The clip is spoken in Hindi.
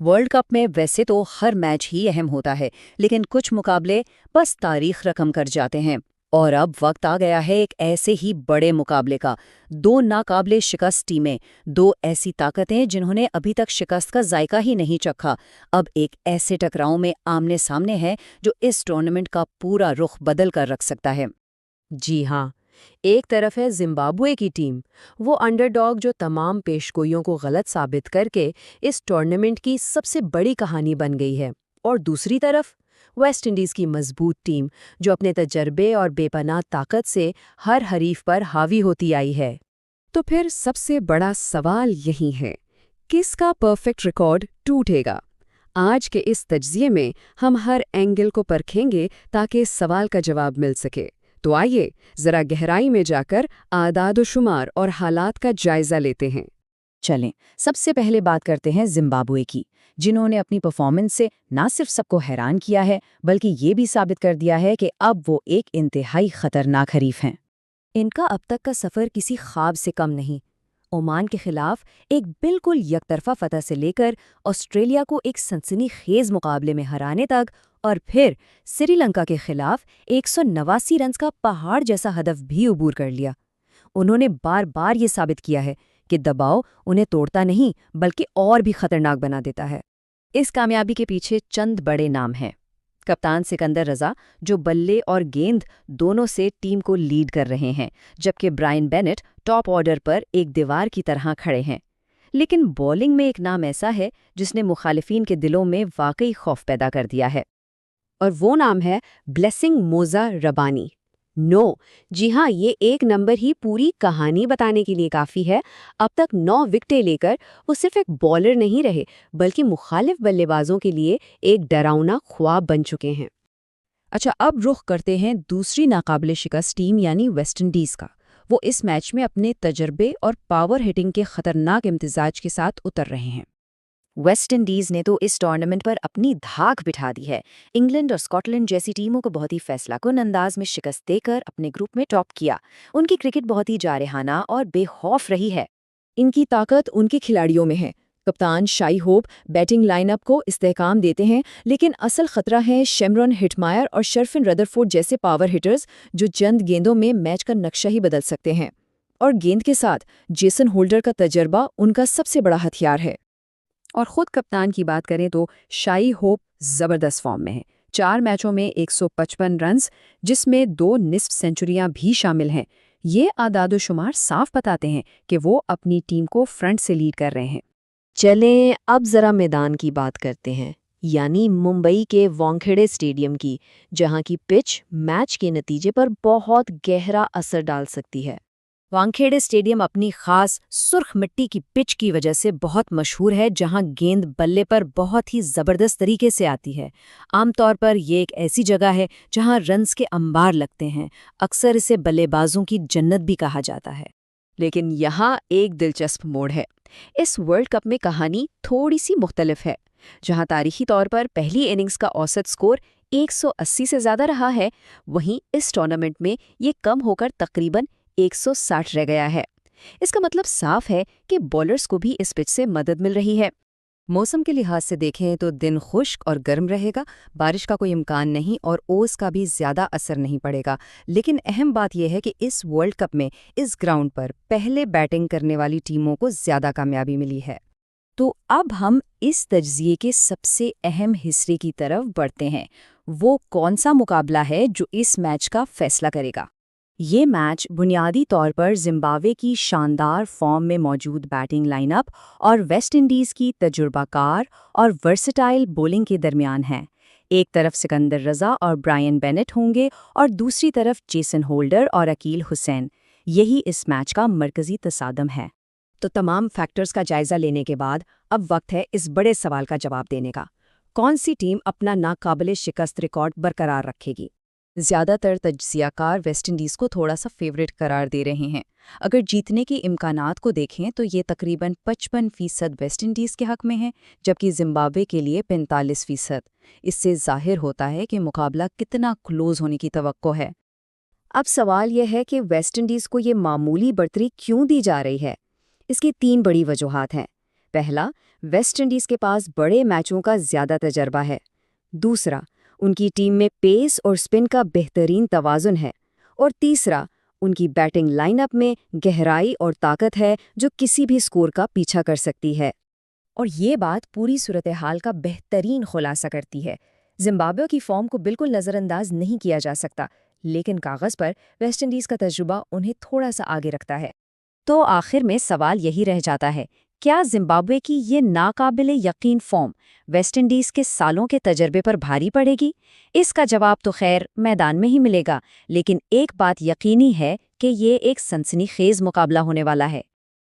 वर्ल्ड कप में वैसे तो हर मैच ही अहम होता है, लेकिन कुछ मुकाबले बस तारीख रकम कर जाते हैं। और अब वक्त आ गया है एक ऐसे ही बड़े मुकाबले का। दो नाकाबिले शिकस्त टीमें, दो ऐसी ताकतें जिन्होंने अभी तक शिकस्त का जायका ही नहीं चखा, अब एक ऐसे टकराव में आमने सामने है जो इस टूर्नामेंट का पूरा रुख बदल कर रख सकता है। जी हाँ। एक तरफ है जिम्बाब्वे की टीम, वो अंडरडॉग जो तमाम पेशगोइयों को गलत साबित करके इस टूर्नामेंट की सबसे बड़ी कहानी बन गई है। और दूसरी तरफ वेस्ट इंडीज़ की मजबूत टीम, जो अपने तजर्बे और बेपनाह ताकत से हर हरीफ पर हावी होती आई है। तो फिर सबसे बड़ा सवाल यही है, किसका परफेक्ट रिकॉर्ड टूटेगा? आज के इस तज्जिए में हम हर एंगल को परखेंगे ताकि इस सवाल का जवाब मिल सके। तो आइए जरा गहराई में जाकर आदाद-ओ-शुमार और हालात का जायजा लेते हैं। चलें, सबसे पहले बात करते हैं जिम्बाब्वे की, जिन्होंने अपनी परफॉर्मेंस से ना सिर्फ सबको हैरान किया है, बल्कि ये भी साबित कर दिया है कि अब वो एक इंतहाई खतरनाक हरीफ हैं। इनका अब तक का सफ़र किसी ख्वाब से कम नहीं। ओमान के खिलाफ एक बिल्कुल यकतरफा फतह से लेकर ऑस्ट्रेलिया को एक सनसनीखेज मुकाबले में हराने तक, और फिर श्रीलंका के खिलाफ 189 रन का पहाड़ जैसा हदफ भी अबूर कर लिया। उन्होंने बार बार ये साबित किया है कि दबाव उन्हें तोड़ता नहीं, बल्कि और भी खतरनाक बना देता है। इस कामयाबी के पीछे चंद बड़े नाम हैं। कप्तान सिकंदर रजा, जो बल्ले और गेंद दोनों से टीम को लीड कर रहे हैं, जबकि ब्रायन बेनेट टॉप ऑर्डर पर एक दीवार की तरह खड़े हैं। लेकिन बॉलिंग में एक नाम ऐसा है जिसने मुखालिफिन के दिलों में वाकई खौफ पैदा कर दिया है। और वो नाम है ब्लेसिंग मोजा रबानी। जी हाँ, ये एक नंबर ही पूरी कहानी बताने के लिए काफ़ी है। अब तक 9 विकेटें लेकर वो सिर्फ एक बॉलर नहीं रहे, बल्कि मुखालिफ बल्लेबाजों के लिए एक डरावना ख्वाब बन चुके हैं। अच्छा, अब रुख करते हैं दूसरी नाकाबिले शिकस्त टीम यानी वेस्ट इंडीज़ का। वो इस मैच में अपने तजर्बे और पावर हिटिंग के खतरनाक इम्तिजाज के साथ उतर रहे हैं। वेस्ट इंडीज़ ने तो इस टूर्नामेंट पर अपनी धाक बिठा दी है। इंग्लैंड और स्कॉटलैंड जैसी टीमों को बहुत ही फैसलाकुन अंदाज में शिकस्त देकर अपने ग्रुप में टॉप किया। उनकी क्रिकेट बहुत ही जारहाना और बेखौफ रही है। इनकी ताकत उनके खिलाड़ियों में है। कप्तान शाई होप बैटिंग लाइनअप को इस्तेहकाम देते हैं, लेकिन असल खतरा है शेमरॉन हिटमायर और शर्फिन रदरफोर्ड जैसे पावर हिटर्स, जो चंद गेंदों में मैच का नक्शा ही बदल सकते हैं। और गेंद के साथ जेसन होल्डर का तजर्बा उनका सबसे बड़ा हथियार है। और खुद कप्तान की बात करें तो शाई होप जबरदस्त फॉर्म में है। 4 मैचों में 155 रन्स, जिसमें 2 निस्फ सेंचुरियां भी शामिल हैं। ये आदाद-ओ-शुमार साफ बताते हैं कि वो अपनी टीम को फ्रंट से लीड कर रहे हैं। चलें अब जरा मैदान की बात करते हैं, यानी मुंबई के वानखेड़े स्टेडियम की, जहां की पिच मैच के नतीजे पर बहुत गहरा असर डाल सकती है। वानखेड़े स्टेडियम अपनी खास सुर्ख मिट्टी की पिच की वजह से बहुत मशहूर है, जहां गेंद बल्ले पर बहुत ही जबरदस्त तरीके से आती है। आमतौर पर ये एक ऐसी जगह है जहां रन्स के अंबार लगते हैं। अक्सर इसे बल्लेबाजों की जन्नत भी कहा जाता है। लेकिन यहाँ एक दिलचस्प मोड़ है। इस वर्ल्ड कप में कहानी थोड़ी सी मुख्तलिफ है। जहां तारीखी तौर पर पहली इनिंग्स का औसत स्कोर 180 से ज़्यादा रहा है, वहीं इस टूर्नामेंट में ये कम होकर तकरीबन 160 रह गया है। इसका मतलब साफ है कि बॉलर्स को भी इस पिच से मदद मिल रही है। मौसम के लिहाज से देखें तो दिन खुश्क और गर्म रहेगा, बारिश का कोई इम्कान नहीं और ओस का भी ज़्यादा असर नहीं पड़ेगा। लेकिन अहम बात यह है कि इस वर्ल्ड कप में इस ग्राउंड पर पहले बैटिंग करने वाली टीमों को ज़्यादा कामयाबी मिली है। तो अब हम इस तज्जिए के सबसे अहम हिस्से की तरफ बढ़ते हैं। वो कौन सा मुकाबला है जो इस मैच का फैसला करेगा? ये मैच बुनियादी तौर पर जिम्बाब्वे की शानदार फॉर्म में मौजूद बैटिंग लाइनअप और वेस्ट इंडीज़ की तजुर्बाकार और वर्सेटाइल बॉलिंग के दरमियान है। एक तरफ सिकंदर रजा और ब्रायन बेनेट होंगे और दूसरी तरफ जेसन होल्डर और अकील हुसैन। यही इस मैच का मरकजी तसादम है। तो तमाम फैक्टर्स का जायजा लेने के बाद अब वक्त है इस बड़े सवाल का जवाब देने का। कौन सी टीम अपना नाकाबिले शिकस्त रिकॉर्ड बरकरार रखेगी? ज़्यादातर तज्ज़ियाकार वेस्ट इंडीज़ को थोड़ा सा फेवरेट करार दे रहे हैं। अगर जीतने के इम्कानात को देखें तो ये तकरीबन 55% वेस्ट इंडीज़ के हक में है, जबकि जिम्बाब्वे के लिए 45%। इससे जाहिर होता है कि मुकाबला कितना क्लोज होने की तवक्को है। अब सवाल यह है कि वेस्ट इंडीज़ को ये मामूली बढ़तरी क्यों दी जा रही है? इसकी 3 बड़ी वजूहात हैं। पहला, वेस्टइंडीज के पास बड़े मैचों का ज्यादा तजर्बा है। दूसरा, उनकी टीम में पेस और स्पिन का बेहतरीन तवाजुन है। और तीसरा, उनकी बैटिंग लाइनअप में गहराई और ताकत है जो किसी भी स्कोर का पीछा कर सकती है। और ये बात पूरी सूरत हाल का बेहतरीन खुलासा करती है। जिम्बाब्वे की फॉर्म को बिल्कुल नज़रअंदाज नहीं किया जा सकता, लेकिन कागज़ पर वेस्टइंडीज़ का तजुर्बा उन्हें थोड़ा सा आगे रखता है। तो आखिर में सवाल यही रह जाता है, क्या जिम्बाब्वे की ये नाकाबिले यकीन फॉर्म वेस्टइंडीज़ के सालों के तजर्बे पर भारी पड़ेगी? इसका जवाब तो खैर मैदान में ही मिलेगा, लेकिन एक बात यकीनी है कि ये एक सनसनीखेज मुकाबला होने वाला है।